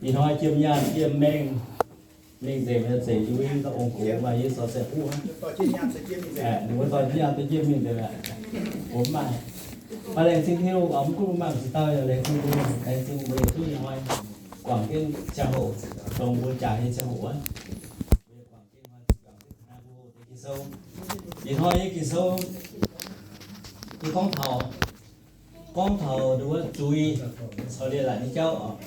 thì nói chiêm nhàn chiêm mình sẽ chú ý các ông cụ mà như sao sẽ phúต่อชิ้นยามสกินนี่ đừng có tỏi nhàn tôi chiêm mình được ạ bốn mà lên xin theo ống cũng mang chỉ tao là lên không cũng lên xin về thứ nói quảng tiên trang hộ đồng buôn trà hay trang hộ á quảng tiên hoa quảng tiên hà vô thì sâu thì thôi cái sâu cái con thầu đúng không chú ý sau đây là đi cháu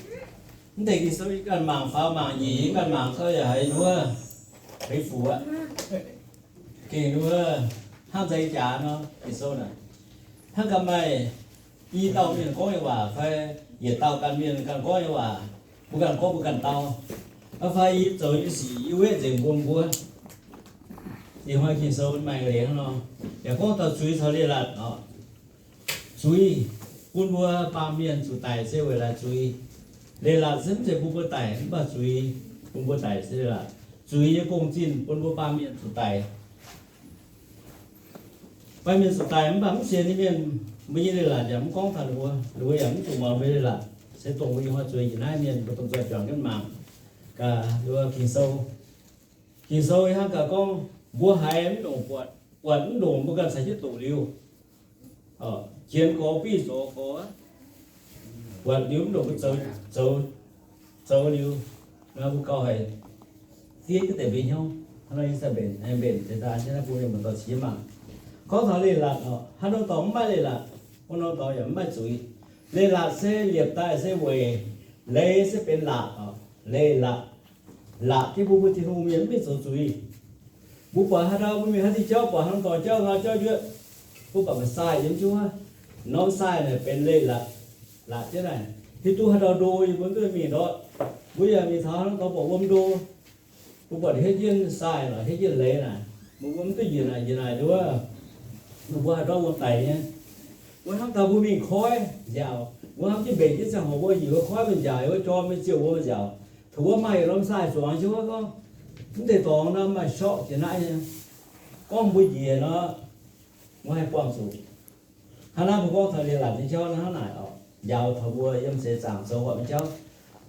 thì cái số cái mảng pháo mảng gì cái mảng sao giờ hay đúng không cái phủ á cái đúng không hàng giấy trả nó cái số này hàng cầm mày đi tàu miền có như vậy phải nhiệt tàu cần miền cần có như vậy bukan bukan tàu phải rồi cái gì yêu hết gì buồn thì hoa cái số mày liền nó để có tàu chú ý sau đây là nó chú ý buôn mua ba miền chủ tài sẽ về là chú ý đây là dẫn tới buôn mua tài mà chú ý buôn mua tài sẽ là chú ý công trình buôn mua ba miền chủ tài ba miền chủ tài mà bấm xe đi miền bây giờ là giảm con thật luôn giảm tụ mà bây giờ là sẽ tụ với hoa chú ý hai miền và tụ chọn cái mạng cả đưa kỳ sâu ha cả con mua hai em đồ quạt đồ một cái sản tụ liu chiến có ví dụ có quạt liu đồ cái sâu liu nó cũng câu hay tiếc cái thể bị nhau nó đi sẽ bền em bền để ta sẽ là phụ nữ mình có chí mà có thể là hắn nó tóm mai là con nó tóm giống mai chuối đây là sẽ liệp tai sẽ về lấy sẽ bên lấy là cái bố thì không miễn biết số chuối bố bà hắn đâu bố mình hắn đi cho bà hắn tóm cho nó cho chuyện bố bà phải sai giống chú ha nó sai này bên lấy là thế này thì tôi hắn đâu đôi vẫn cứ mình đó bây giờ mình tháo nó có bộ bom đô bố bà hết chuyện sai là hết chuyện lấy này bố bom cái gì này đúng không bố bà đâu bom tay nhé bố hắn tháo bố mình khói giàu bố hắn chỉ bể chứ sao họ bố gì có khói bên dài bố cho mấy chiều bố giàu thử bố mày làm sai xuống chứ có không thể toàn nó mà sợ thế này con bố gì nó ngoài quan số hắn làm bố thời điểm làm thì cho nó này giàu thầu bố em sẽ giảm số họ bên cháu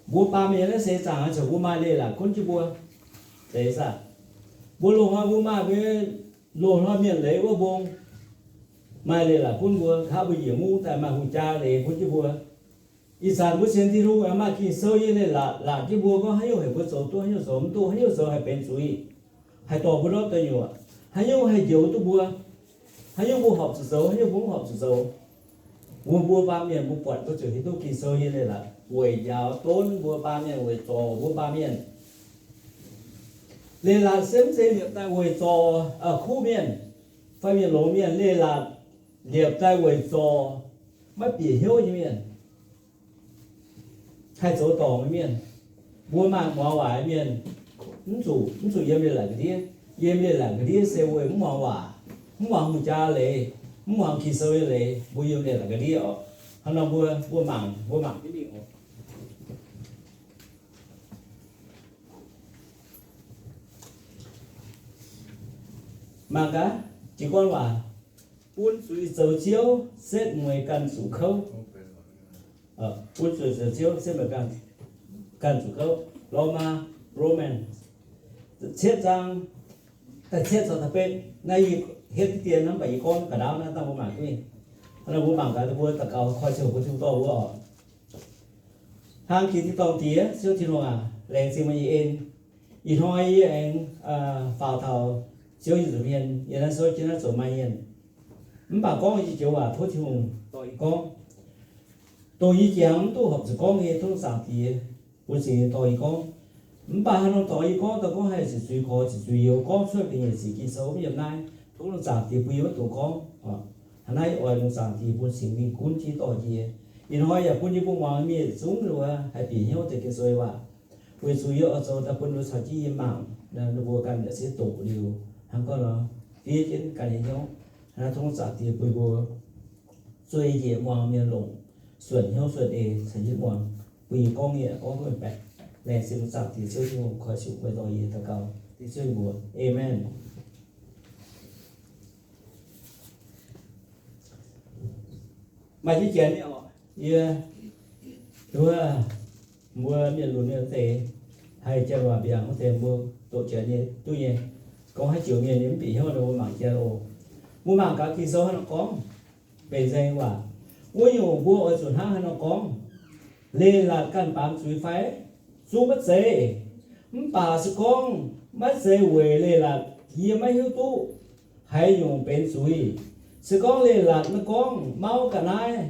bố ba mẹ nó sẽ giảm cho bố mai đây là con chứ bố thế sao bố lô hoa bố mai với lô hoa miền lấy bố bông mai đây là con bố khá bây giờ mu tại mà hùng cha để con chứ bố ý sản bố xem thì ru mà khi sơ như này là cái bố có hay nhiều hay bố số tôi hay nhiều số tôi hay nhiều số hay bên suy hay to bố đó tôi nhiều hay nhiều tôi bố hay nhiều bố học số hay nhiều bố học số bố ba miền bố quạt tôi chỉ tôi khi sơ như này là quầy giáo tôn bố ba miền quầy trò bố ba miền đây là xem xây liệp tại quầy trò ở khu miền phải miền lỗ miền đây là liệp tại quầy trò mất bị hiếu như miền hay chỗ tỏ với miền bố mạng mò hoài miền cũng chủ yếm đây là cái đĩa xe quầy cũng mò hoài cũng mò hùng cha lệ cũng mò kỳ sơ lệ bố yếm đây là cái đĩa hắn là bố mạng cái gì mà cả chỉ con là buôn suy dầu chiếu xếp 10 căn sủ khâu buôn suy dầu chiếu xếp 10 căn sủ khâu Roman xếp rằng ta xếp cho thằng bên nay hết tiền nó 7 con cả đáo nó tao mua mảng cái nó mua mảng cái nó mua tao cầu khoai sầu của chúng tôi mua hàng kỳ thì tao tía siêu thiên hòa lén xin mấy em ít hỏi anh vào thầu chiếu dự viên giờ nó số chỉ nó số mai yên bà con gì chiếu à thôi thì hùng tôi ý chẳng tôi học sự con nghe tôi sáng thì tôi xin tôi con bà nó tôi có hay sự suy khó sự suy yếu con suy cái gì cái số hiện nay tôi nó sáng thì bây giờ tôi con hôm nay ở nó sáng thì tôi xin mình cũng chỉ tôi gì yên hỏi giờ tôi đi buôn hoàng miệt xuống rồi hay bị nhau thì cái sốว่าtôi suy yếu ở chỗ ta tôi nó sáng chỉ mạng nó vô căn để sẽ tổ điều hắn có nó phía trên cái gì nhau hắn thông xã thì bồi bồi xuôi gì hoàng miền lồng xuân nhau xuân ê thành những hoàng vì con nghĩa có người bè lẽ sinh xã thì chơi chung khỏi chịu với tôi gì ta cầu thì chơi buồn amen mà chỉ chuyện đấy họ yeah đúng à mua miền luôn như thế hay chơi vào biển có thể mua tổ chức như tuy nhiên có 2 triệu miền những bị hơn đâu mảng chơi đồ mua mảng cả kỳ số nó có về dây quả mua nhiều mua ở chuẩn hang nó có lên là căn bám suy phái su mất dây bà sự con mất dây về lên là hiếm mấy hiếu tu hay dùng bên suy sự con lên là nó con mau cả nai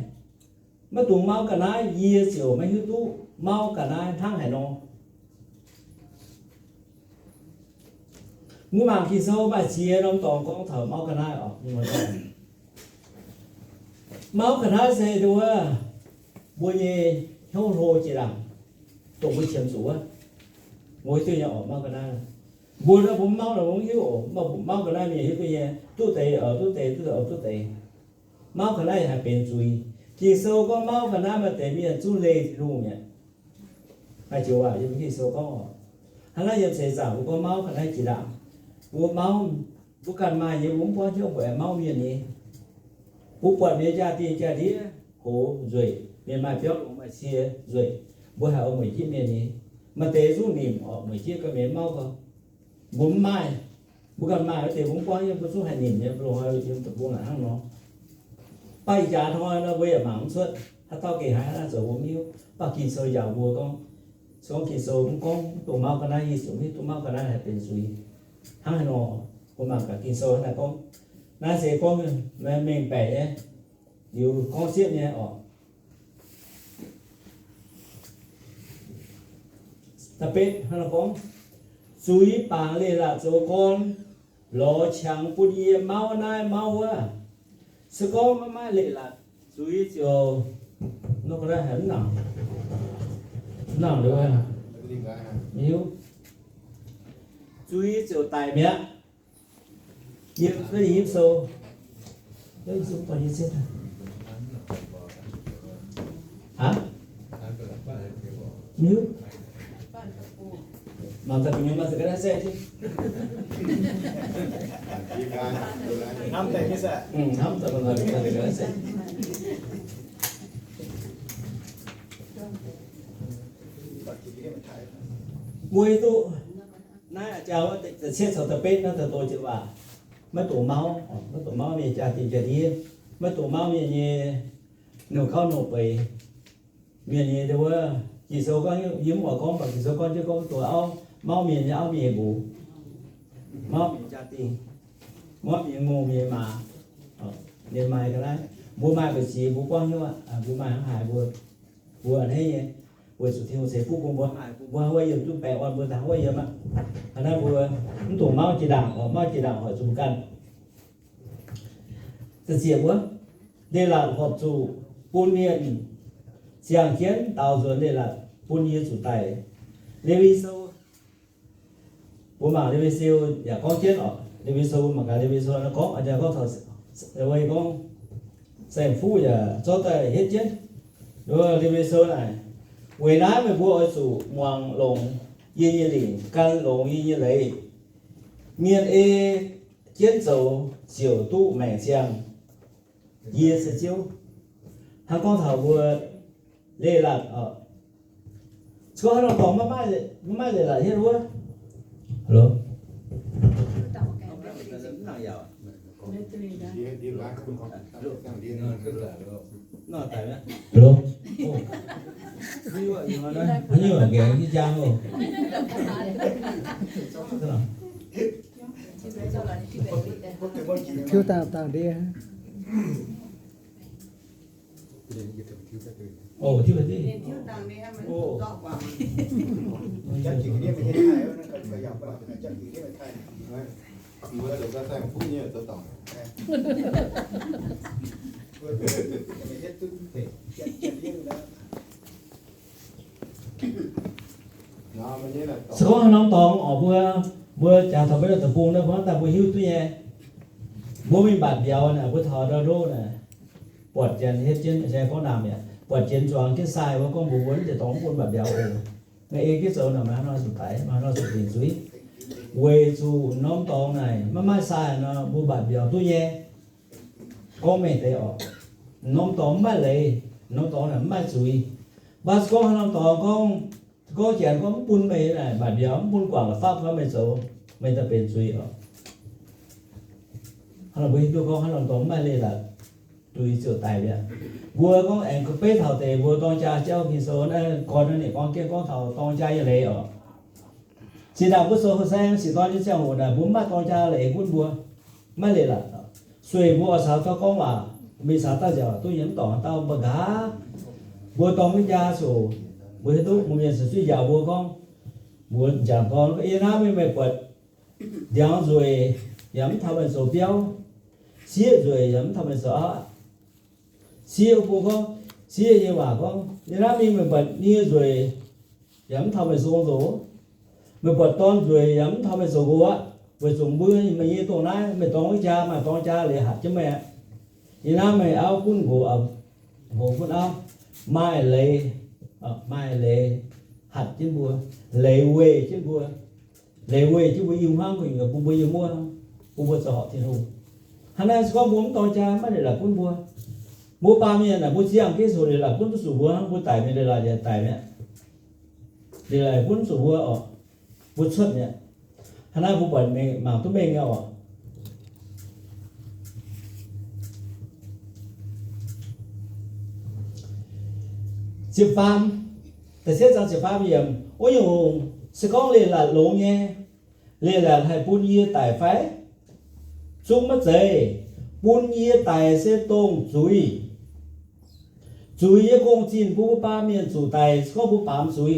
mất tụng mau cả nai yê chiều mấy hiếu tu mau cả nai thang hải nó mua mảng kỳ sâu bà chia nó toàn con thở mau cả nai ở nhưng mà mau cả nai xe đua bùa nhẹ hô hô chỉ làm tổng với chiếm số á ngồi chơi nhỏ mau cả nai bùa nó cũng mau là cũng hiếu mà mau cả nai mình hiếu cái gì tu tệ ở tu tệ mau cả nai hay bên chui kỳ sâu có mau cả nai mà tệ miền chu lê thì luôn nhỉ hay chiều à nhưng kỳ sâu có hắn nói giờ sẽ giảm có mau cả nai chỉ làm bùa mau bùa cần mà như bún qua chứ không phải mau miền gì bùa quần miền cha đi hồ rồi miền mai béo cũng mà chia rồi bùa hà ông mấy chiếc miền gì mà tế du niệm ở mấy chiếc cái miền mau không bún mai bùa cần mai ở tế bún qua nhưng bùa số hai niệm nhưng bùa hai nhưng tập bùa là hàng nó bay giá thôi nó bây giờ mảng suốt他到给孩子走我没有把kỳ sâu giàu bùa con kỳ sâu cũng con tụ mau cái này xuống đi tụ mau cái này làเป็นsuy hàng nó của mà cả kỳ sâu là con na sẽ con mình bẻ nhé nhiều con xiết nhé ở tập biết hay là con suy bà lên là số con lo chẳng bút gì mau nai mau á sự con mai lệ là suy chiều nó có ra hẳn nào được không nhiều suy chiều tài mẹ Yếm cái gì yếm sâu cái gì bao nhiêu chết hả nếu mà thật nhưng mà cái đó sẽ chứ năm tệ như sao không thật là cái đó sẽ mùi tụ nãy chào tự xét sở tập bên nó từ tôi chịu vào mất tổ máu mình trả tiền trả đi mất tổ máu mình như nấuข้าว nộp về miền như đâu á chỉ số con yếm của con và chỉ số con chứ con tuổi máu miền như áo miền bù máu miền trả tiền máu miền ngô miền mà miền mai cái đấy bùa mai phải chỉ bùa quang như vậy bùa mai hàng hải bùa anh ấy nhỉ bùa sụt thiêu sẽ phúc bùa hải bùa bây giờ chúng bè quan bùa thắng bây giờ mà anh ấy bùa tổ máu chỉ đảng hỏi dùng căn thực hiện quá đây là hợp chủ buôn miền giang kiến đào ruộng đây là buôn miền chủ tài Levi sâu bố mà Levi sâu nhà con chết ở Levi sâu mà cả Levi sâu nó có ở nhà có thợ rồi con xem phu nhà cho tay hết chết rồi Levi sâu này quê nái mới mua ở chủ hoàng lồng yên như lỉnh căn lồng yên như lấy miền e chiến dầu chiều tu mẹ giang ye sẽ chiếu hàng con thảo vừa lê lạc ở có hàng còn mai lại hết luôn alo nó tại đó alo như là ghé cái trang không thiếu tao đi ồ thiếu gì thiếu tàng đi em mình dọn vào chắc chỉ cái này thay nó cần phải dọc vào chắc chỉ cái này thay mưa được ra sang phút như tôi tổng mình hết tức thể chuyện riêng đó nó mới như là số nông tòng ở vừa chào thầu với tập buông đó vẫn ta vừa hiu tuy nhé bố mình bạt béo nè vừa thò đo đô nè quật chân hết chân xe có làm nhỉ quật chân choáng cái sai với con bố muốn để tóm con bạt béo ngày cái số nào mà nó sụt tải mà nó sụt tiền suy quê chu nông tòng này mà mai sai nó bố bạt béo tuy nhé có mẹ thấy ở nông tòng mai lấy nông tòng là mai suy và con hàng tỏ con có chuyện có bún mày này bà điểm bún quảng là pháp và mày số mày ta bên suy ở hàng bây tôi con hàng tỏ mày lên là tôi sửa tài vậy vua con em có bế thảo tề vua con cha cháu khi số này con này con kia con thảo con cha như này ở chỉ đạo bút số hồ sen chỉ toán như cháu là bốn mắt con cha lấy quân vua mày lên là suy vua sao cho con mà vì sao ta giờ tôi nhấn tỏ tao bờ gá vua con với cha số vua hết tôi một miền sử suy giàu vua con vua chẳng con cái yên áp với mẹ quật đéo rồi dám thao bên số béo xía rồi dám thao bên số xía vua con xía như bà con yên áp với mẹ quật như rồi dám thao bên số số mẹ quật con rồi dám thao bên số vua với dùng bữa mà như tổ này mẹ tông với cha mà tông cha lại hạt cho mẹ thì nam mày áo quân của quân áo mai lệ hạt trên bùa lệ quê trên bùa lệ quê chứ bùa yêu hoang của người bùa yêu mua bùa cho họ thiên hùng hắn này có muốn tông cha mới là quân bùa bùa ba miền là bùa giang cái số này là quân số bùa tài miền đây là gì tài miền đây là quân số bùa ở bùa xuất nhỉ hắn này bùa bẩn mình mà tôi mình nhau à chìa phàmแต่เสียจังเสียฟ้าเยี่ยมโอ้ยสกองเลยละลงเนี่ยเลยละให้ปุ่นยี่ไต่ไฟจุ่มมาเจปุ่นยี่ไต่เส้นตรงจุยยี่กงจินผู้ป้าเมียนจุไต่ก็ผู้ปามจุย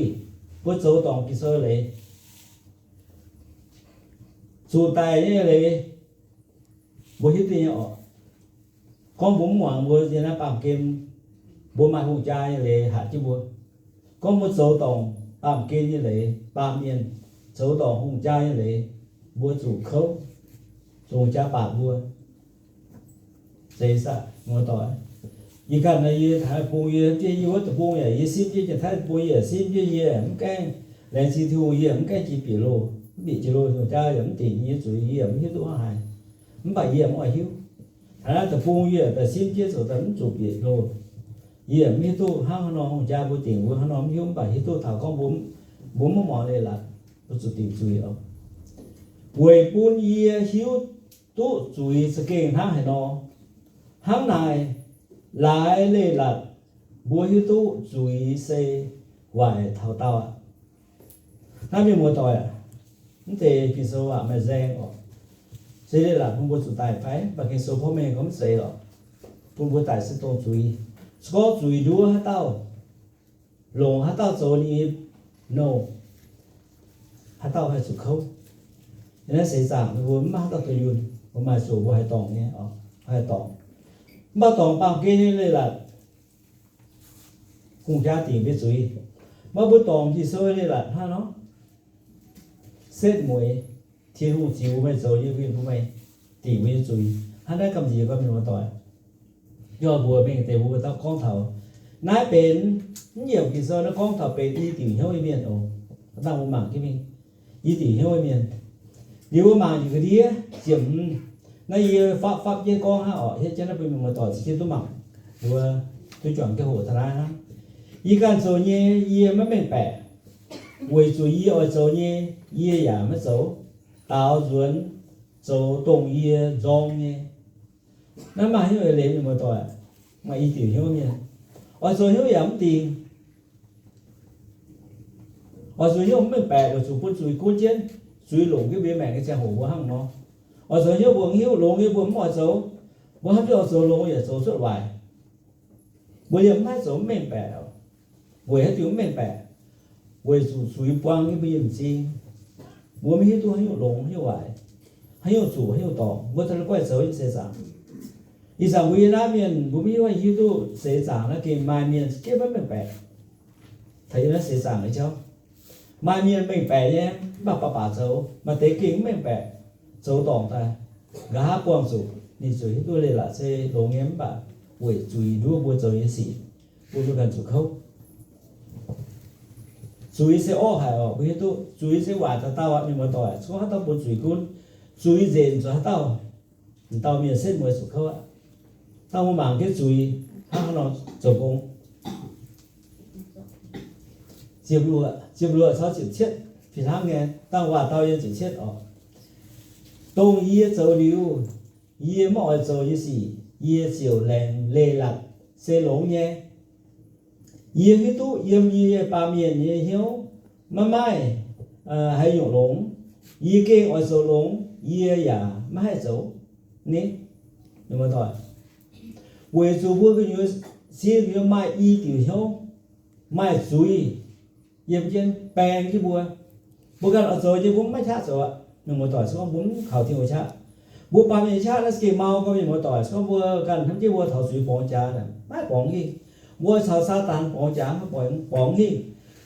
ผู้โจตองกิเซอร์เลยจุไต่เนี่ยเลยบุหิตเนี่ยออกcon bún hoàng bùa gì nó bằng kim bùa mai hùng trai lệ hạt chứ bùa có một số tổng bằng kim như lệ ba miền số tổng hùng trai như lệ bùa chủ khấu hùng cha bạc bùa dễ sợ ngồi tỏi như cần là như thái bùa như chơi như vớt bùa vậy như sim chơi thái bùa vậy sim chơi như em cái lên chi thu như em cái chỉ bị lô hùng cha em tiền như chủ như em hiếu tụ hài em phải em ngoài hiếu à tập phun gì tập xin chia sẻ tấm chụp gì rồi gì em biết tu hang nó không cha vô tiền vô hang nó không hiểu bài hiểu tu thảo con bốn món này là tôi chụp tiền chui ở quầy phun gì hiểu tu chui sự kiện hang hay nó hang này lại lên là bùa hiểu tu chui xây vài thảo tao à hai mươi một tuổi à thì khi số à mà giang ở thế đây là phong bố chủ tài phái và cái số phong mê cũng sẽ rồi phong bố tài sẽ tôn chú ý có chú ý đua hát tao lồng hát tao rồi đi no hát tao hay sụt khâu nên sẽ giảm vốn hát tao tự nhiên và mai số của hai tòng nhé hai tòng bao tòng bao kia như đây là cùng gia tiền biết chú ý bao bữa tòng thì sôi đây là ha nó xếp muối thiên hùng chiếu mày rồi như viên của mày tỷ nguyên chú ý hắn đã cầm gì có mình mà tỏi do bùa mình để bùa tao con thảo nãy bên nhiều kỳ sơ nó con thảo bên đi tỷ hiếu ấy miền ồ tao một mảng cái mình đi tỷ hiếu ấy miền nếu mà những cái đĩa chiếm này pháp với con ha ở hết cho nó bên mình mà tỏi chỉ tôi mảng rồi tôi chọn cái hổ thà ra ha ý can số nhé ý mới mình bẻ quay chú ý ở số nhé ý giả mất số tao ruộng số đồng ý rong nhé nó mà hiểu về liền mà tôi mà ý tiểu hiểu nhé ở số hiểu giảm tiền ở số hiểu mình bẻ ở số quân suy cố chiến suy lủng cái bề mẹ cái xe hổ của hăng nó ở số hiểu buồn hiểu lủng cái buồn mọi số buồn hấp cho số lủng ở số xuất bài buồn điểm hai số mình bẻ buồn hết tiếng mình bẻ buồn suy quăng cái bề gì bố mới hiểu tu hiểu lồng hiểu vậy hiểu chủ hiểu tỏ bố thật là quay sớm sẽ giảm ý rằng vì na miền bố mới hiểu tu sẽ giảm là cái mai miền cái vẫn mình bẻ thấy nó sẽ giảm đấy chứ mai miền mình bẻ nhé bà xấu mà tế kính mình bẻ xấu tỏng ta gá quang chủ đi rồi hiểu tu lên là sẽ lồng em bà buổi chui đua bố trời như xỉ bố tôi cần chủ khâu chú ý sẽ ô hải ở với tu chú ý sẽ hòa cho tao ạ nhưng mà tỏi số hát tao bốn chú ý cún chú ý rèn cho hát tao miền xét mười số khâu ạ tao muốn mang cái chú ý hát nó trồng công chiếm lúa sao chịu chết thì thang nghe tăng hòa tao yên chịu chết ở tông yê châu liu yê mọi châu yê sĩ yê chiều lèn lê lạc xe lống nhé yê hít tu yê yê ba miền yê hiếu mà mai hay dùng lống yê kê ở châu lống yê giả mà hay châu nè nhưng mà thôi về chỗ bữa cái như xe cái mai y tiểu hiếu mai suy yếm trên bèn cái bữa cái ở rồi chứ cũngไม่ชัดrồi nhưng mà tỏi số muốn khảo thiên của cha bữa ba mươi cha nó kêu mau có gì mà tỏi số bữaกันทั้งที่bữa thảo suy bỏ cha nàyไม่bỏ gì bữa thảo sa tàn bỏ cha nó bỏ gì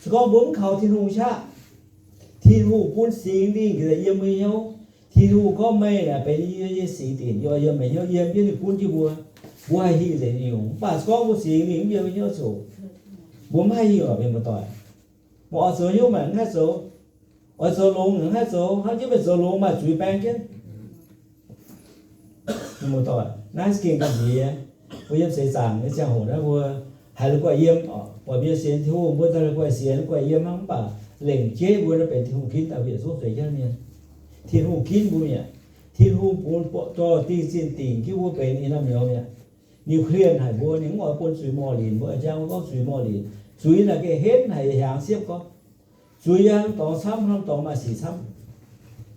số muốn khảo thiên hùng cha thiên hùng muốn xin đi cái yếm mới nhau thiên hùng có mấy là phải đi xí tiền do yếm mới nhau yếm biết muốn chứ bữa hay gì để nhiều bà số bữa xin đi yếm mới nhau số bữa hay gì ở bên mà tỏi mọi số nhau mà hết số ở số lông hết số hắn chứ phải số lông mà chui bang chứ nhưng mà thôi nói chuyện cái gì bây giờ sẽ giảng cái trang hồ đó vừa hay là quay yếm ở bây giờ xem thiếu vừa ta là quay xem quay yếm hắn bảo lệnh chế vừa nó phải thiếu kín tại vì số phải cho nên thiếu kín vừa nhỉ thiếu bốn cho tiền xin tiền cái vừa phải như nào nhiều nhỉ nhiều khuyên hay vừa những ngồi quân suy mò liền vừa trang có suy mò liền suy là cái hết này hàng xếp có suy ăn tỏ sắm không tỏ mà xỉ sắm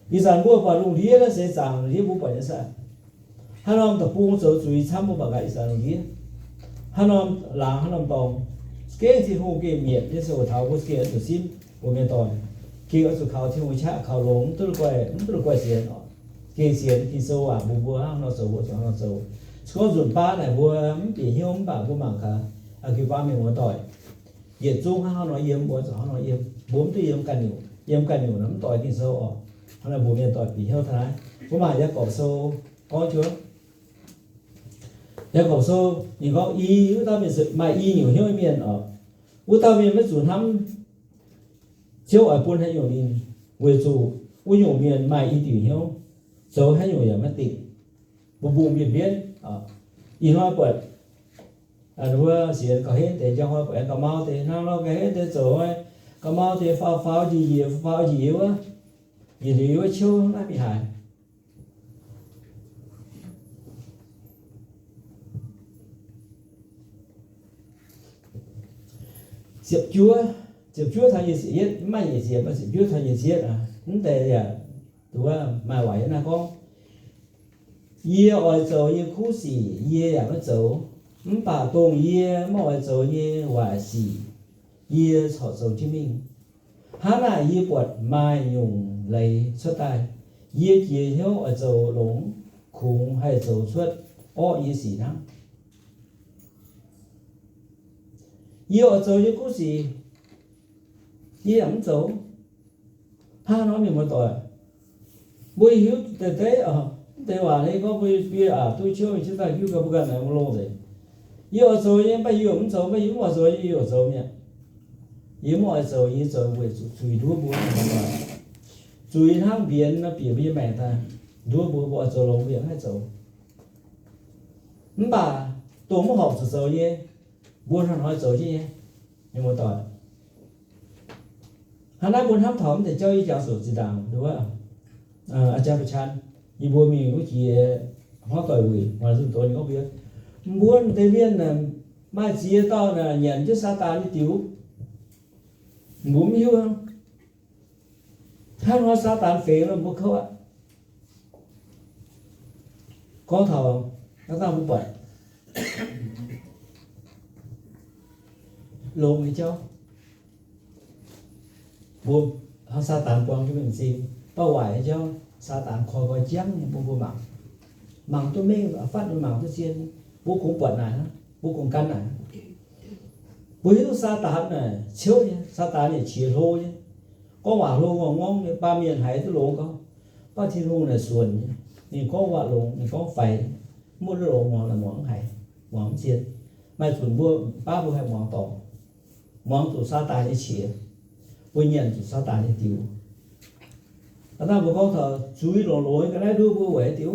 vì rằng bữa vào lùng đĩa nó sẽ giảng đĩa bữa bảy nó sẽ hắn ông tập buông số suy sắm bữa vào cái giảng lùng đĩa hắn ông làm hắn ông tòng cái thì hồ cái miệt cái số tháo cái kia số sim của miền tỏi kia ở số khảo thiên hội cha khảo lống tôi quay xiên nó kia xiên kia sâu à bữa hắn nó sâu bữa nó sâu có dùng ba này bữa bị hiếu bà bữa mảng cả à cái ba miền miền tỏi Việt Trung hắn nói yếm bữa nó nói yếm bốn tuy yếm cành nhiều lắm tỏi thì sâu ở hắn là bố miền tỏi bị heo thái có mà giá cỏ sâu có chưa giá cỏ sâu thì có y chúng ta miền mà y nhiều heo miền ở chúng ta miền mới dùng năm chiếu ở buôn hay nhiều đi về chủ nhiều miền mà y tiểu heo sâu hay nhiều là mất tỉnh một vùng miền biên ở y hoa quật đúng xịn có hết để cho hoa quật có mau thì nó cái hết để rồi có mau thì phao gì á gì liều chiêu nó bị hại diệp chúa thay gì giết mai gì diệp mà diệp chúa thay gì giết à vấn đề là đúng không mà vậy là con ye ở chỗ ye khu sĩ ye ở chỗ bà tôn ye mà ở chỗ ye hòa sĩ ye họ chỗ chứng minh hắn là ye quật mai dùng lấy xuất tài ye chia hiếu ở chỗ lũng khủng hay chỗ xuất ở ye sĩ năng ye ở chỗ ye khu sĩ ye ẩm chỗ ha nói mình một tuổi bùi hiếu tế ở tế hòa này có bùi à tôi chưa chúng ta hiếu gặp gần này một lô rồi ye ở chỗ ye bây giờ ẩm chỗ bây giờ ở chỗ ye ở chỗ nhỉ ye mọi chỗ ye chỗ về chui đua bùi chui thang biển nó bị bây mẹ ta đua bùi bỏ chỗ lồng biển hay chỗ bà tôi muốn học chỗ ye buôn hắn hỏi chỗ ye nhưng mà tuổi hắn nói buôn hấp thỏm thì chơi giáo số chỉ đạo đúng không à cha chan như buôn mình có chỉ hóa cởi quỷ mà chúng tôi có biết buôn tây viên là mai chia to là nhận chứ sa ta đi tiểu muốn hiểu không hắn nói sa ta phế là một câu ạ có thầu nó ta cũng vậy lộn hay cháu buông họ sa tàn quăng cho mình xin bao hoài cho sa tàn khỏi coi chém buông mảng tôi mê phát được mảng tôi xin bố cũng quẩn này bố cũng căn này bố hiếu sa tàn này chiếu nhé sa tàn này chia lô nhé có quả lô ngon ngon ba miền hải tôi lô có ba thiên lô này xuân nhé thì có quả lô thì có phải mua lô ngon là món hải món chiên mai xuân mua ba bố hay món tổ món tổ sa tàn này chia bố nhận tổ sa tàn này tiêu ta bố có thờ chuối lỗ lỗ cái đấy đưa bố quẻ tiêu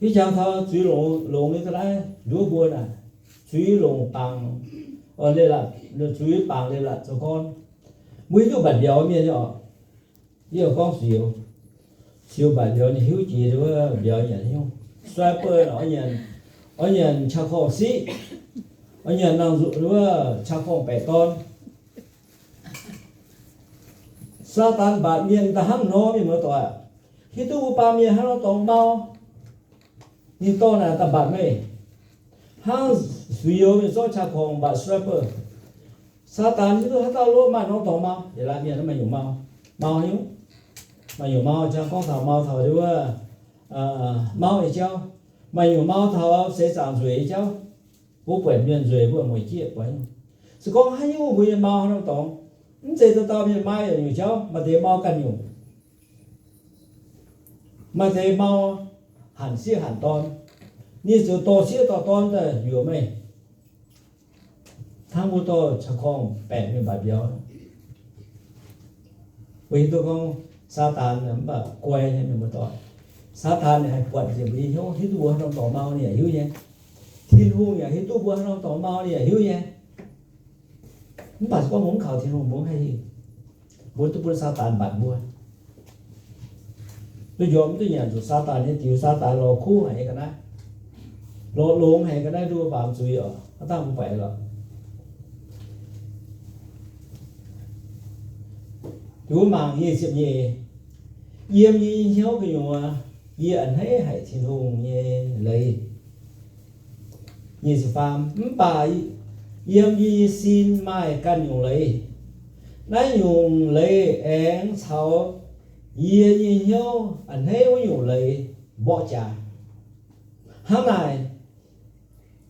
cái chàng thờ chuối lỗ lỗ cái đấy đưa bố này chuối lỗ bằng ở đây là chuối bằng đây là cho con mỗi chỗ bản biểu miền nhỏ nhiều con siêu bản biểu thì hiếu gì đó biểu nhận không xoay bơ ở nhận cha con sĩ ở nhận năng dụng đó cha con bẻ con sa tan bản miền ta ham nó mình mới tỏi khi tu ba miền ham nó tòng bao nhưng to là ta bản này ham suy yếu mình do cha con bản xoay bơ sa tan chứ hát tao luôn mà nó tòng bao để làm miền nó mày dùng bao hiếu mày dùng bao cho con thảo đi qua bao thì cháu mày dùng bao thảo sẽ giảm rồi cháu bố quyển miền rồi bố mày chia quyển sự con hay nhiều bố miền bao nó tòng sẽ tao miền mai ở nhiều cháu mà thế bao cần nhiều mà thế bao hẳn xia hẳn ton như sự to xia to ton là nhiều mày thang bố to cho con bẻ miền bài biểu vì tôi con sa tan nó bảo quay hay mình mà tỏi sa tan này hay quật gì vì hiếu hiếu tu bùa nó tỏ mau này hiếu nhé thiên hương này hiếu tu bùa nó tỏ mau này hiếu nhé không phải có muốn khảo thiên hương muốn hay gì muốn tu bùa sa tan bản bùa tôi dòm tôi nhận rồi sa tan này chịu sa tan lò khu hay cái này lò lông hay cái này đua vào chui ở nó ta không phải rồi chú mang gì xếp gì yếm gì hiếu cái nhung gì ẩn hết hải thiên hùng như lấy như sự phàm bà yếm gì xin mai căn nhung lấy nãy nhung lấy én sau yếm gì hiếu ẩn hết với nhung lấy bỏ trả hôm nay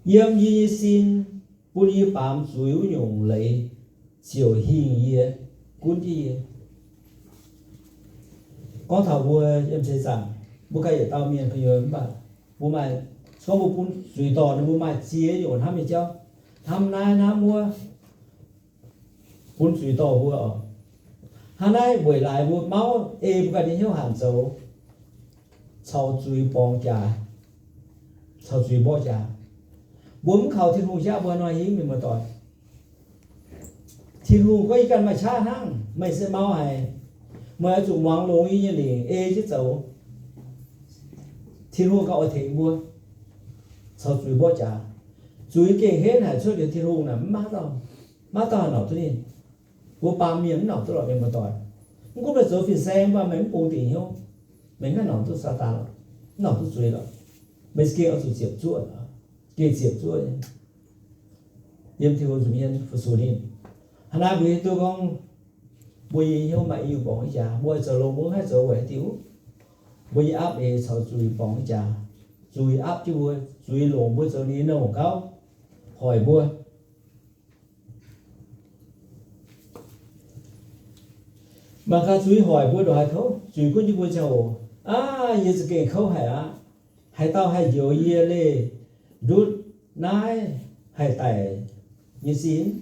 yếm gì xin bùn yếm bám suy nhung lấy chiều hình yếm cuốn gì con thảo bùa em sẽ rằng bùa cái ở tao miền phải nhớ bạn bùa mày có một cuốn suy tỏ nó bùa mày chia nhổn ham gì cháu ham nay nam mua cuốn suy tỏ bùa ở hôm nay buổi lại bùa máu em cái đi hiếu hẳn dấu sau chui bong trà sau chui bó trà bùa khẩu thiên hùng cha bùa nói hí mình mà tỏi thiên hùng có ý cần mà cha năng mày sẽ máu hay mà chủ mong lông như liền ê chứ dấu thiên hương cậu thể mua sau chuối bó trà chuối kề hết hải xuất đến thiên hương là mát tao nào tôi đi bố ba miếng nào tôi loại mình mà tỏi không có được số phiền xe mà mấy bông tiền không mấy cái nào tôi sa ta nào tôi chuối đó mấy kia ở chủ diệp chuột kia diệp chuột yếm thiên hương chủ nhiên phụ số đi hà na với tôi con bùi hiếu mà yêu bỏng trà bùi giờ lô muốn hết giờ quậy thiếu bùi áp để sau chui bỏng trà chui áp chứ bùi chui lô bùi giờ đi nấu cao hỏi bùi mà các chui hỏi bùi đòi khâu chui có như bùi chầu giờ cái khâu hay tao hay dỗ ye lê đút nái hay tài như xin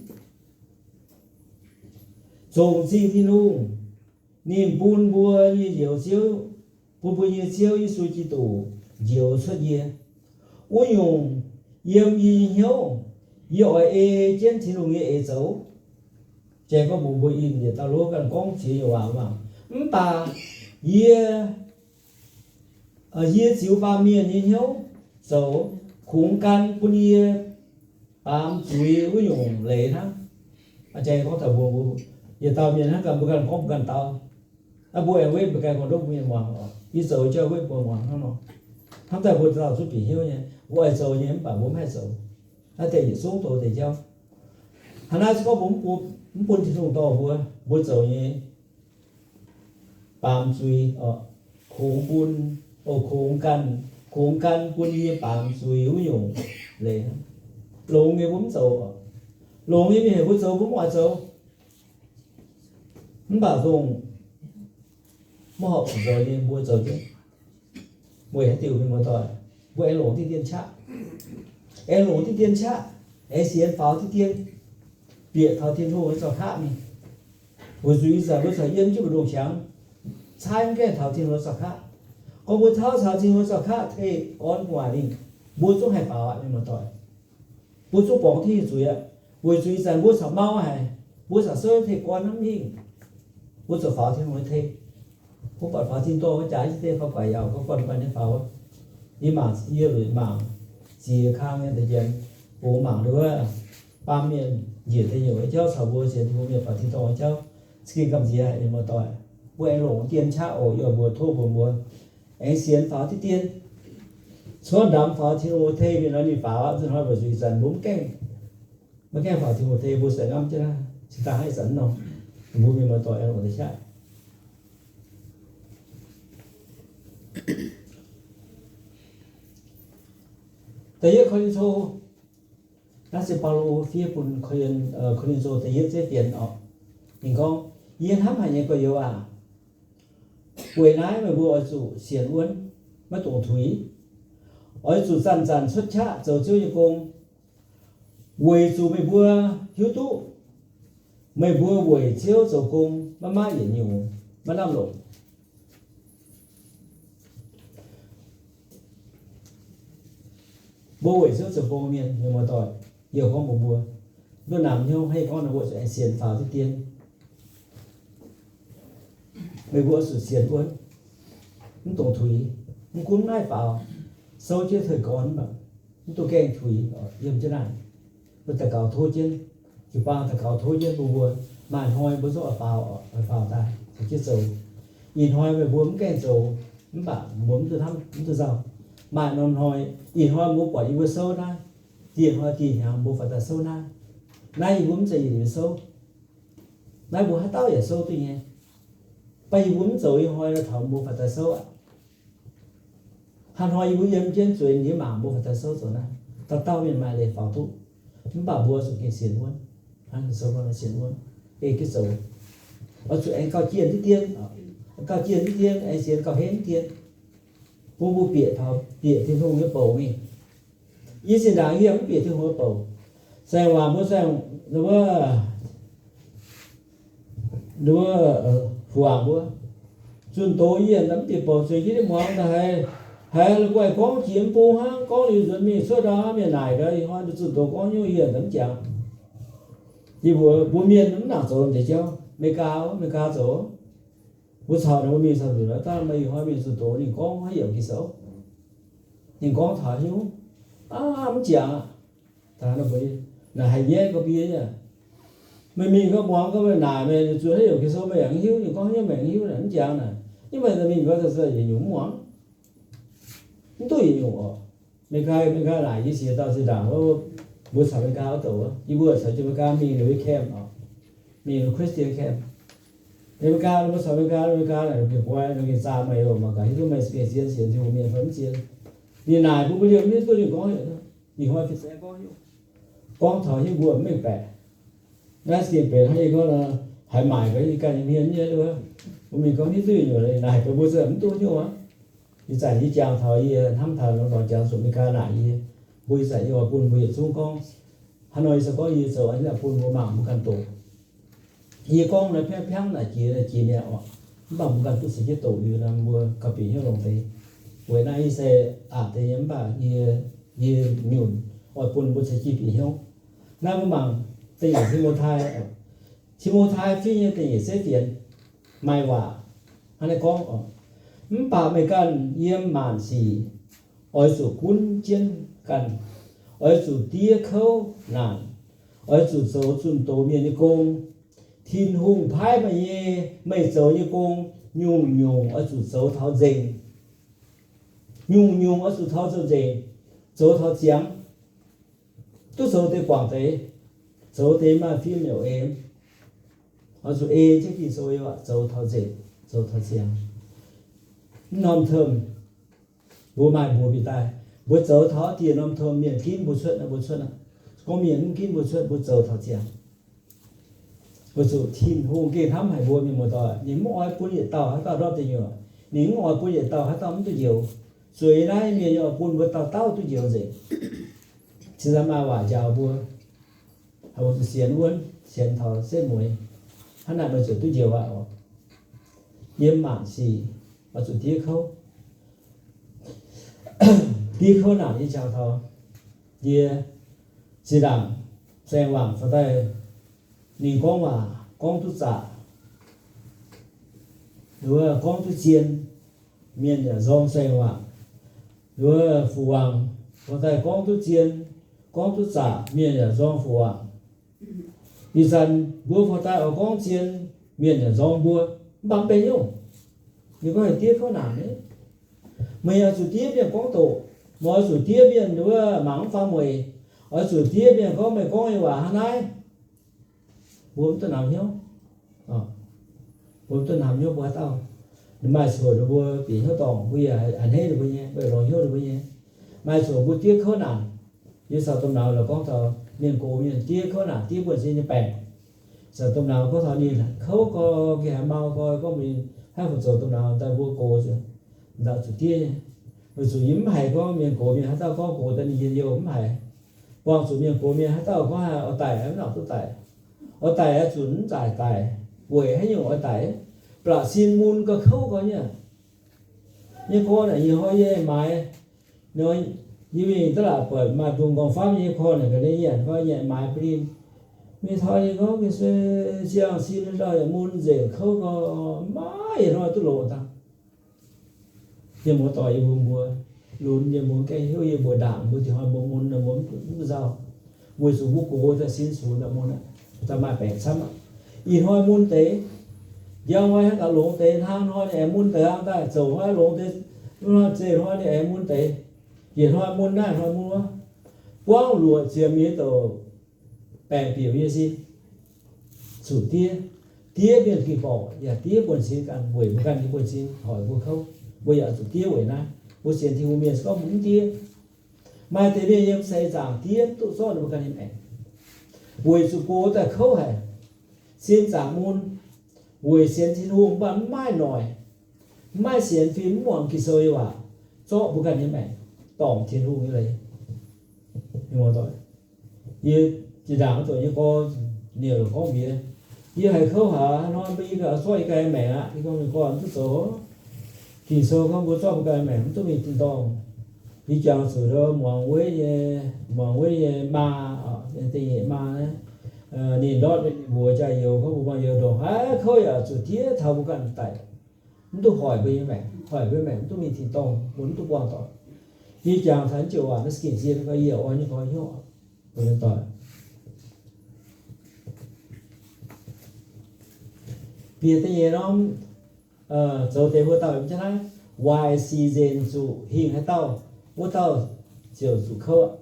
trồng sinh thiên hùng niềm buồn bùa như diều chiếu buồn bùa như chiếu như suy chi tủ diều xuất ye ôi nhung yếm y hiếu dội ê trên thiên hùng ê dấu trẻ có buồn bùa in để tao lúa cần con chỉ vào mà ta ye ye chiếu ba miền như hiếu dấu khung can buồn ye bám chui ôi nhung lệ thắng trẻ có thể buồn giờ tao miền hát cần bukan không cần tao bố em quên bukan còn đông miền hoàng đi rồi chơi quên buồn hoàng không không thể buồn tao chút bị hiếu nhé bố em rồi nhé bảo bố mẹ rồi nó thể xuống tổ thể cho hắn ai có bốn thì dùng to bố rồi nhé bám suy ở khung buôn ở khung can buôn như bám suy hữu dụng lệ lồng nghe bún dầu lồng nghe mình bún dầu bún ngoại dầu không bảo dùng mua hộp rồi đi mua rồi chứ mua hết tiêu mình mua tỏi mua em lỗ thì tiền chạ em lỗ thì tiền chạ em xiên pháo thì tiền bịa thao thiên hồ cho khác mình vừa duy giờ bây giờ yên chứ một đồ trắng sai cái thao thiên hồ cho khác còn mua thao thiên hồ cho khác thì con ngoài đi mua chút hải pháo mình mua tỏi mua chút bóng thì duy ạ vừa duy giờ mua sắm mau này mua sắm sơ thì con lắm đi 不做法天会推，不把法天多，我假一些法怪要，我关关的法，你忙一轮忙，几康的人，不忙的话，八面也得有，教草不先，不面法天多教，这个咁子係冇代，不係龍電叉哦，又冇拖冇冇，誒先法啲電，所以南法天我推邊嗰啲法，即係話最神冇驚，冇驚法天我推冇成啱啫啦，其他係神咯，冇面冇代我哋ใช่第一可以做，那是保羅phía本可以做第一這點哦，你講yên hấp hành như có yêu à, buổi nãy mà vừa ở chủ xiển uốn, mất tổng thúy, ở chủ dần dần xuất cha dầu chiếu như công, buổi chủ mày vừa hiếu tụ, mày vừa buổi chiếu dầu công, mà mai để nhiều, mà làm lộn. Buổi chiếu dầu công miền nhưng mà tỏi nhiều con một bùa, nó làm nhau hay con là buổi sẽ xiển pháo thứ tiên. Mày vừa sử xiển uốn, nó tổng thúy, nó cuốn nai pháo, sau chưa thời con mà, nó tôi kèn thúy ở yếm trên này, bây giờ cào thôi trên, chỉ bao ta cào thôi trên bùa, màn hoi bữa ở pháo ta, thì chết dầu, nhìn hoi mày vừa kèn dầu, nó bảo muốn từ thăm, từ giàu, màn non hoi, nhìn hoi muốn bỏ đi vừa sâu na, tiền hoi tiền hàng mua phải ta sâu na, nay muốn gì thì sâu, nay bùa hát tao để sâu tuy nhiên. Bây vốn rồi hỏi là thầu mua phải sâu ạ, hắn hỏi vốn yếm trên chuyện như mà mua phải sâu rồi này, tao miền mai để pháo thụ, chúng bảo mua sự kiện xiển luôn, hắn sâu vào xiển luôn, cái sâu, ở chuyện anh cao chiên tí tiền, anh xiển cao hến tiền, bố bịa thầu bịa thiên hùng cái bầu mi, ý xin đáng hiếm bịa thiên hùng bầu, xem vào mua xem đúng hoàng bữa chuyên tối yên lắm thì bỏ suy nghĩ mong là hay là quay có chiếm phố ha có điều gì mình số đó miền này đây hoa được sự tổ có nhiều hiền lắm chẳng thì bữa miền lắm nào rồi để cho mấy cao rồi bữa sau nó mình sao rồi ta mấy hoa mình sự tổ thì có hay hiểu cái xấu thì có thở hiếu không chẳng ta nó vậy là hay nhé có bia nha mình có món có bên này mình chưa thấy được cái số mấy ăn hiếu thì có những bạn hiếu là anh chàng này nhưng mà mình có thật sự gì nhúng món chúng tôi gì nhúng mình khai lại cái gì tao sẽ đảm có bữa sau mình cao tổ đi bữa sau cho mình cao mình được kem mình Christian kem mình cao bữa sau mình cao này việc quay nó cái xa mày rồi mà cái thứ mày sẽ xiên thì mình vẫn xiên như này cũng bây giờ biết tôi đừng có vậy thôi thì hoa thì sẽ có hiếu con thở như buồn mình bẻ ra tiền về hay có là hải mải cái cái miếng như thế thôi, mình có những gì rồi này phải bao giờ cũng tốt nhiều á, thì giải như chàng thời thăm thời nó còn chàng xuống cái ca lại gì, bây giờ như là buồn bây xuống con, Hà Nội sẽ có gì rồi anh là buồn mua mảng một căn tổ, thì con là phép là chỉ nè ạ, bằng một căn tổ sẽ chết tổ như là mua cà phê như lòng thế, bữa nay sẽ thì nhắm bà như nhún, hoặc buồn sẽ chỉ phí nhau, nam bằng tình Timothy phi như tình sẽ tiền mai hòa anh ấy có bà mấy căn yếm màn xì ở chỗ quân chiến căn ở chỗ tia khâu nàn ở chỗ số chuẩn tổ miền như công thiên hùng phái mà ye mấy số như công nhung ở chỗ số tháo dình nhung ở chỗ tháo dình số tháo chiang tôi số tới quảng tây số thế mà phim nhiều em ở số e chứ thì số yêu ạ số thao dệt số thao xiang nom thơm bố mai bố bị tai bố số thao tiền nom thơm miền kín bố xuân ạ có miền kín bố xuân bố số thao xiang bố số thiên hùng kia thắm hải bố mình một tỏi những mọi bố địa tàu hay tàu đó thì nhiều những mọi bố địa tàu hay tàu cũng tôi nhiều suy này miền nhiều bố tàu tôi nhiều gì chỉ là mà quả chào bố hầu xiên uốn xiên thò xếp mũi hắn làm được tôi nhiều ạ yếm mạn xì và chủ tiếc khâu nào như chào thò kia chỉ đảng xem hoàng sau đây nhìn con mà con tu giả đứa con tu chiên miền là dòng xoay hoàng đứa phụ hoàng còn tại con tu chiên con tu trả miền là dòng phụ hoàng vì rằng vua phò tại ở con chiên miền là dòng vua bằng bấy nhiêu thì có thể tiếp có nào đấy mình ở chủ tiếp miền con tổ mà ở chủ tiếp miền đứa mắng pha mùi ở chủ tiếp miền có mày con như quả hắn ấy vua tôi làm nhau vua tôi làm nhau bữa tao mai sửa được vua bị nó tòng bây giờ anh hết được bây giờ bây giờ được bây giờ mai sửa vua tiếc khó nào như sao tôm nào là con thợ miền cổ miền tiếc khó nào tiếc buồn xin như bèn sao tôm nào có thợ đi là khâu có cái hàng bao coi có mình hai phần số tôm nào ta vua cổ chứ đạo chủ tiếc rồi chủ yếm hay có miền cổ miền hát tao có cổ ta đi nhiều yếm hay quang chủ miền cổ miền hát tao có ở tài em nào tôi tài ở tài chuẩn giải tài buổi hay nhiều ở tài là xin mun có khâu có nhá nhưng con này nhiều hơi dễ mãi nói như vậy tức là bởi mà dùng còn pháp như con này cái đấy nhỉ coi nhẹ mãi pin mình thôi có cái xe xin ra mun dễ khâu có mãi rồi tôi lộ ta nhưng mà tỏi vùng mùa luôn như muốn cái hiếu như mùa đảng mùa thì hoa mùa mun là muốn rau mùa số bút của ta xin số là mun ta mà bẻ xăm y hoa mun tế giao hoa cả lỗ tế thang hoa này em muốn tế hàng ta dầu hoa lỗ tế nó chế hoa này em muốn tế hiện hoa muốn này hoa mua quang lụa chia miếng tổ bèn biểu như gì chủ tía biển kỳ bỏ và tía buồn xin càng buổi một càng buồn xin hỏi vô không bây giờ chủ tía buổi nay buổi xin thì hôm miền có muốn tía mai tới bây em xây giảng tía tụ do được một cái hình ảnh buổi chủ cố tại khâu hải xin giảng môn buổi xin thiên hùng bắn mai nổi mai xin phím muộn kỳ sôi và cho một cái hình ảnh tổng thiên hùng như vậy nhưng mà rồi như chỉ giảng rồi như có nhiều là có biết như hay khâu hả nó bây giờ xoay cái mẹ ạ thì con mình còn chút số kỳ sôi không có cho một cái mẹ tôi bị tin to đi chào sự đó mong với ba ở tình hệ ba đấy nhìn đó mùa trái nhiều có một bao nhiêu đồ há khơi ở chỗ tía thầu một cái tại tôi hỏi với mẹ tôi bị tin to muốn tôi quan tỏ đi chào thánh chiều nó kiện gì có nhiều như có nhiều tôi tỏ vì thế gì nó dấu thế vừa tao chứ này ngoài xì dền chủ hình hay tao vừa tao chiều chủ khâu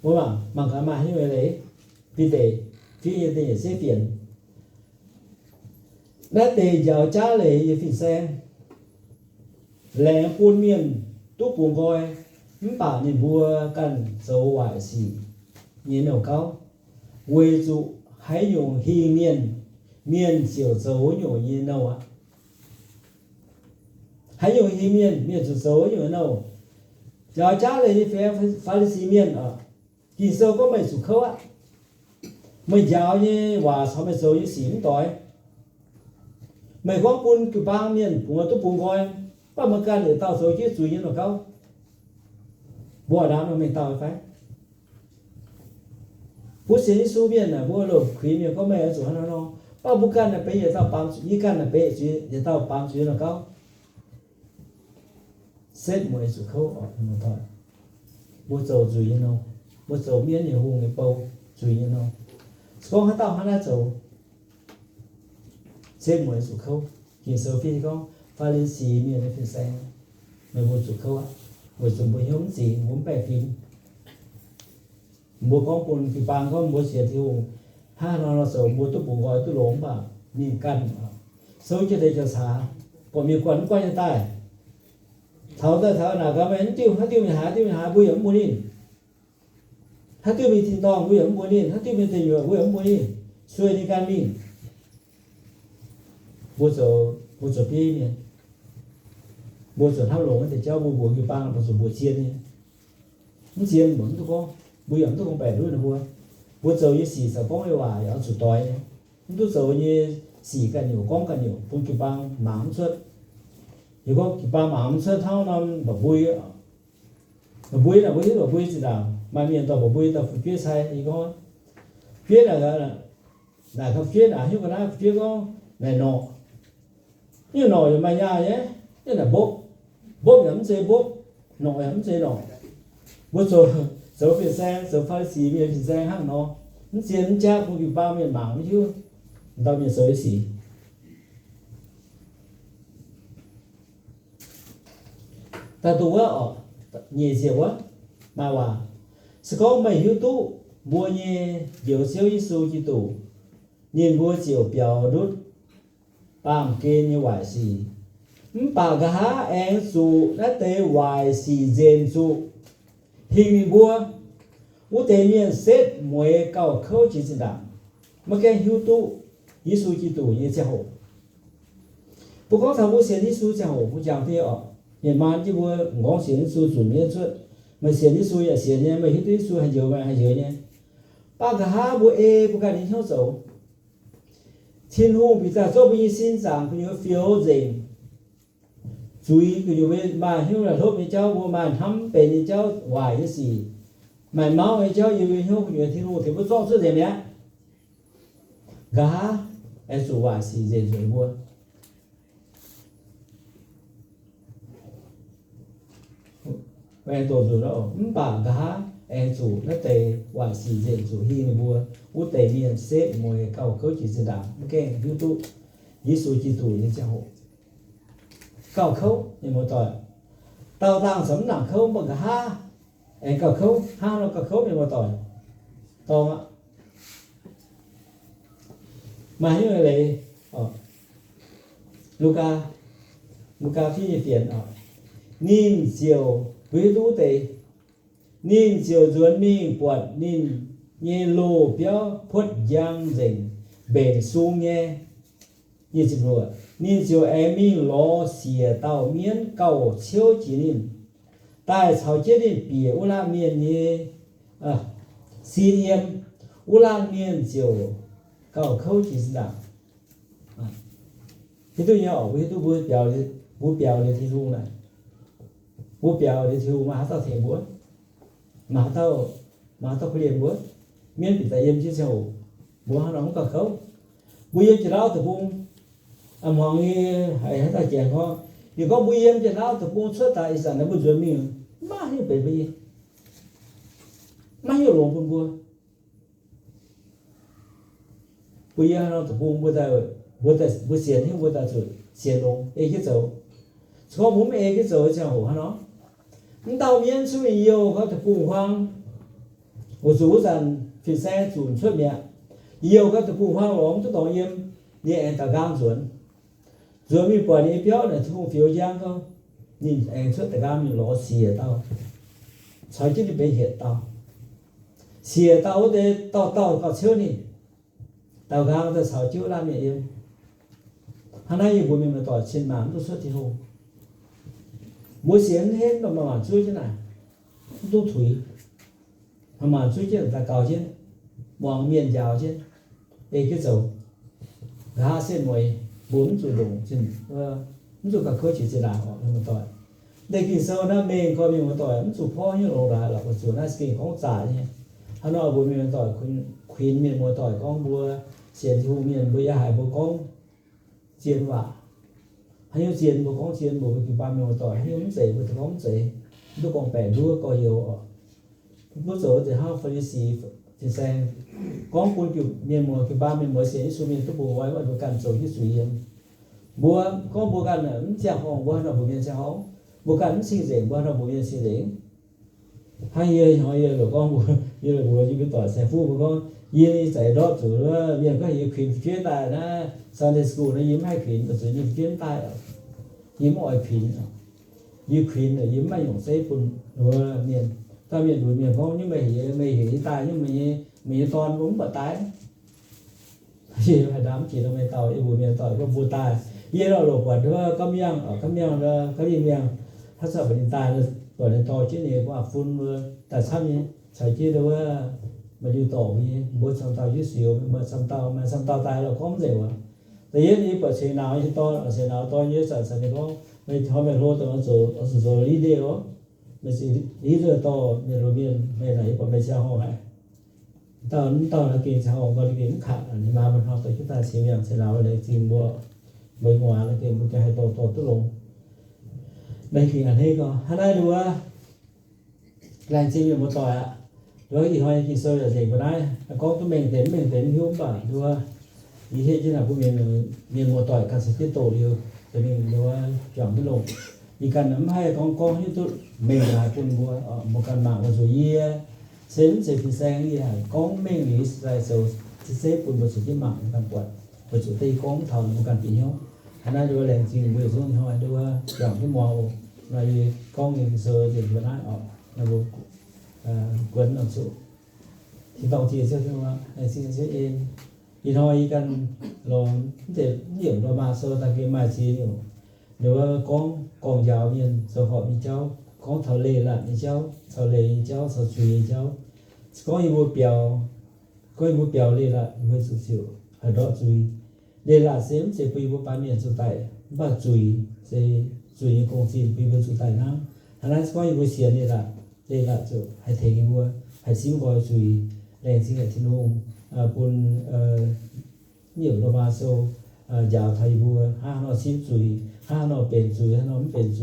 đúng không bằng cả mà như vậy đấy vì thế phi thế sẽ phiền đã để giờ trả lời về phi xem lẽ buôn miền tu buồn coi bảo nhìn vua cần dấu ngoại xì nhìn đầu cao quê dụ hãy dùng hi miền chiều dấu nhổ như nào ạ hãy dùng hi miền chiều dấu như nào giờ trả lời về phải xì miền ở kỳ sâu có mấy số khâu á mấy giáo như hòa sáu mấy số như xỉn tỏi mấy con buôn cứ bang miền cũng tôi buồn coi ba mươi can để tao số chứ suy như nào cao bùa đám nó mình tao phải bố sĩ số miền là bố lục khuyên miền có mấy ở chỗ nó ba mươi can là bây giờ tao bám như can là bây giờ tao bám suy nào cao xếp mấy số khâu ở nó thôi bố dầu suy như nào bố dầu miền nhiều hùng cái bầu suy như nào con hắn tao hắn là dầu xếp mấy số khâu kỳ số phi có pha lên xì miền này phi xe mày mua số khâu á mua số mua nhóm gì muốn bẻ phim mua con buồn thì bằng con mua xe thì nó sợ mua tôi buồn gọi tôi lốm mà nhìn căn sâu cho đây cho xa cònมีquấn quay như tai tháo nào các bạn tiêu mình há bùi ấm bùi in hát tiêu mình thìn tòng bùi ấm bùi in hát tiêu mình thìn nhựa bùi ấm bùi in xuôi đi can mình mua số pi miền mua số thao lồng thì cho mua cái băng mua số mua chiên nhé muốn chiên muốn tôi có bùi ẩm tôi không bẻ luôn là mua số như xì sao có cái hoài ở số tỏi nhé tôi số như xì cả nhiều con cả nhiều cũng cái băng mắm suốt thì có cái băng mắm suốt thao năm bảo bùi là bùi gì nào mà miền tàu bảo bùi tàu phía sai thì có phía là không phía là như cái đó phía có này nọ như nọ mà nhà nhé như là bốp nhắm dây bốp nọ nhắm dây nọ bố số phiền xe số phá xí phiền xe hàng nó chiến cha cũng bị bao miền mảng chứ tao miền số xí ta tụ ở nhẹ chiều á mà hòa sẽ có mấy yếu tố mua nhẹ nhiều siêu Giêsu Kitô nhìn mua chiều biểu đốt bằng kê như hoài xì bà gá em su đã tế hoài xì dền su hình mua u tế miền xét muối cao khâu chỉ xin đảng mà cái yếu tố Giêsu Kitô như thế hồ不光他我写的书讲我不讲的哦，也蛮就我写的书准备出，mà写的书也写呢，每一堆书还有吗？还有呢。把个哈不不干你跳走，天空比较做不一欣赏，佢要 feel 人，注意佢要為嘛，因為後面教我嘛，他被你教壞嘅事，買貓嘅教要以後佢要天空，佢不做出點樣？個哈係做壞事人做過。em tổ chủ đó bà gá em chủ nó tề hoàn sĩ dễ chủ hi người mua u tề miền xếp mùi cầu khấu chỉ sẽ đảm cái YouTube Giêsu Kitô như cha hộ cầu khấu như một tỏi tàu tàng sấm nặng khấu bằng ha em cầu khấu ha nó cầu khấu như một tỏi to ạ mà như này Luca phi tiền ở nhìn chiều với đủ tệ nhìn chiều duẩn nhìn quạt nhìn nhẹ lô béo phốt giang rình bền xuống nghe như thế rồi nhìn chiều em mình lo xìa tàu miến cầu chiếu chỉ nhìn tại sao chết đi bìa u la miền như xin em u la miền chiều cầu khâu chỉ là thì tôi nhỏ với tôi bố bèo thì thu này bố bèo thì thu mà tao thèm bố mà tao liền bố miễn bị tại em chứ sao bố nó không có khâu bố em chỉ đau từ bụng hoàng nghe hay ta chèn ho thì có bố em chỉ đau từ bụng xuất tại sản nó bố chuẩn mình má như vậy bây má như lộn bố bố em nó từ bụng bố xiên hết bố ta rồi xiên lộn cái dầu có bố mẹ cái dầu cho hổ nó tàu miễn suy nhiều có thể cùng hoang một số dần phi xe chuẩn xuất miệng nhiều các cùng hoang lóng cho tàu em nhẹ ta gang chuẩn rồi mình bỏ đi béo này không phiếu giang không nhìn anh xuất ta gang mình ló xìa tao sai chứ đi bị hiện tao xìa tao để tao có chiếu nè tao gang ta sao chiếu làm mẹ em hôm nay bố mình mà tỏ trên mạng tôi xuất thì không bố xiên hết mà màn chui thế này tôi thủy mà màn chui chứ ta cào chứ bằng miền giàu chứ đây cái dầu gà xiên mồi 4 chủ đồng trên chủ cả khơi chỉ là họ một tỏi đây kỳ sau nó mình coi mình một tỏi chủ phó như đồ là một chủ nó skin không giả nhé hắn nói bố mình một tỏi khuyên mình một tỏi con bùa xiên thu mình bùa hải bùa con chiên vào hay như chiên bùa con chiên bùa cái ba mình một tỏi hay như dễ bùa con dễ tôi còn bẻ đua coi nhiều bữa giờ thì họ phải xì thì xem con quân kiểu miền mùa cái ba mình mới xé xuống miền tôi bùa quay vào đồ cằn rồi cái suy yên bùa con bùa cằn là chèo hồng bùa là bùa miền chèo hồng bùa cằn xì dễ bùa là bùa miền xì dễ hay như họ như là con bùa như là bùa như cái tỏi xe phu của con như chạy đó chủ đó miền có nhiều khuyến phía tài nó Sunday school nó yếm hai khuyến rồi như phiến tài yếm mọi khuyến như khuyến là yếm mấy dùng xe phun rồi miền ta miền đuổi miền phong nhưng mày hiểu tài nhưng mày toàn uống bờ tái gì phải đám chỉ là mày tàu bùi miền tỏi có bùi tài ye đó lột quả đó cam yang ở cam yang là cái gì miền hát sợ bệnh tài là gọi là tỏi chứ này qua phun tại sao nhỉ sai chứ đâu mà đi tổ gì bữa xong tàu dưới xíu mà xong tàu tài là có gì mà tại vì đi bữa xe nào thì to như sợ này có mày thôi mày lôi tao rồi đi đi đó mày chỉ đi rồi to mày rồi miền mày này còn mày sao hỏi tao là kiện xã hội còn kiện khác anh mà mình học tới chúng ta xemอย่างsẽ nào để tìm bộ bởi ngoài là kiện một cái hay tổ tức lùng đây thì anh thấy có hắn ai đùa làm chi một tỏi ạ đối thì hoa kỳ sơ là gì vào đây có cái mình đến hiếu bản đùa ý thế chứ là của mình một tỏi cần sẽ tiếp tục điều thì mình đùa chọn cái lùng vì cần nắm hay con như tôi mình là cùng một căn mạng của rồi sớm sẽ phi sang như là con mình nghĩ ra số xếp của một số cái mạng căn quật một số tây con thầu một căn bị nhau anh ấy đưa lên chuyện về xuống thôi đưa chọn cái màu này con người sơ thì vừa nói ở là một quấn ở số thì tàu chia cho chúng ta xin sẽ em thì thôi cần rồi để điểm rồi mà sơ ta cái mà chi nhiều nếu con giáo viên sơ họ như cháu có thầu lệ là như cháu thầu lệ như cháu thầu chùi như cháu có những bộ biểu lệ là với sự chịu ở đó chùi lệ là sớm sẽ quy bộ bán miền số tài và chùi sẽ chùi những công trình quy bộ số tài năng hắn nói có những bộ xiên lệ là chỗ hay thấy cái mua hay xin gọi chùi đèn xin lại thiên hùng quân nhiều đồ mà sâu giáo thầy vua ha nó xin chùi ha nó bền chùi ha nó không bền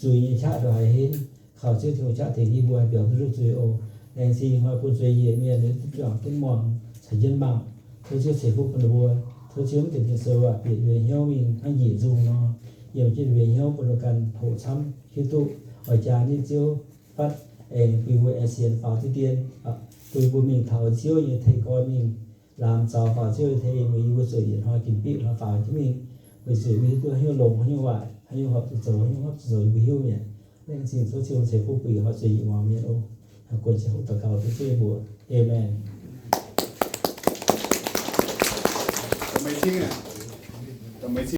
chùi như cha rồi hay hết khảo chưa thiếu cha thì đi vua biểu rất chùi ô đèn xin mà quân chùi gì miền đến chọn cái mòn phải dân bằng thôi chưa thể phục quân vua thôi chưa thì thực sự là bị về nhau mình anh chỉ dùng nó nhiều chuyện về nhau quân cần hộ xăm khi tụ ở cha như chiếu bắt em quy vua ASEAN vào thứ tiên quy vua mình thảo chiếu như thầy coi mình làm sao vào chiếu thầy mình vua sử dụng hoa kín bị nó vào cho mình vì sự vì tôi hiếu lồng hiếu hoài hiếu hợp rồi vì hiếu nhỉ nên xin số chiếu sẽ phục vụ họ sử dụng vào miền ô quân sẽ hỗ trợ cầu tới chơi mùa amen tầm mấy chiếc này tầm mấy chiếc